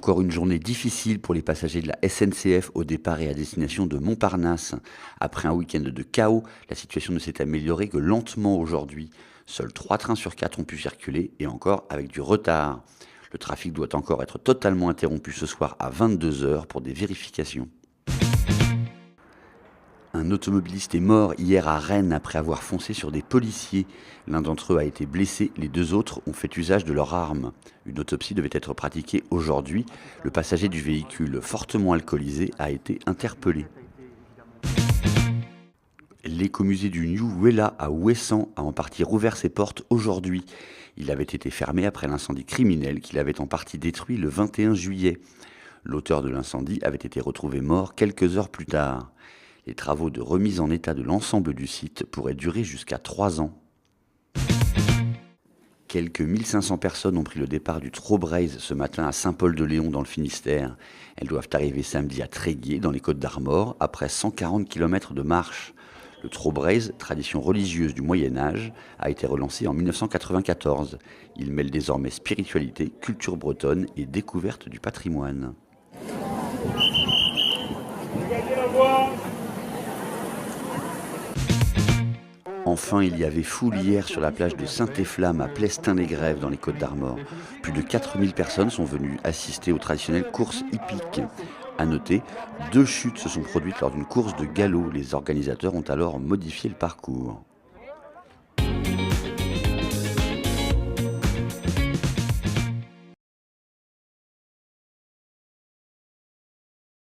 Encore une journée difficile pour les passagers de la SNCF au départ et à destination de Montparnasse. Après un week-end de chaos, la situation ne s'est améliorée que lentement aujourd'hui. Seuls 3 trains sur 4 ont pu circuler et encore avec du retard. Le trafic doit encore être totalement interrompu ce soir à 22 heures pour des vérifications. Un automobiliste est mort hier à Rennes après avoir foncé sur des policiers. L'un d'entre eux a été blessé, les 2 autres ont fait usage de leurs armes. Une autopsie devait être pratiquée aujourd'hui. Le passager du véhicule, fortement alcoolisé, a été interpellé. L'écomusée du New Wella à Ouessant a en partie rouvert ses portes aujourd'hui. Il avait été fermé après l'incendie criminel qu'il avait en partie détruit le 21 juillet. L'auteur de l'incendie avait été retrouvé mort quelques heures plus tard. Les travaux de remise en état de l'ensemble du site pourraient durer jusqu'à 3 ans. Quelques 1500 personnes ont pris le départ du Trobraise ce matin à Saint-Paul-de-Léon dans le Finistère. Elles doivent arriver samedi à Tréguier dans les Côtes-d'Armor après 140 km de marche. Le Trobraise, tradition religieuse du Moyen-Âge, a été relancé en 1994. Il mêle désormais spiritualité, culture bretonne et découverte du patrimoine. Enfin, il y avait foule hier sur la plage de Saint-Efflamme à Plestin-les-Grèves dans les Côtes-d'Armor. Plus de 4000 personnes sont venues assister aux traditionnelles courses hippiques. À noter, 2 chutes se sont produites lors d'une course de galop. Les organisateurs ont alors modifié le parcours.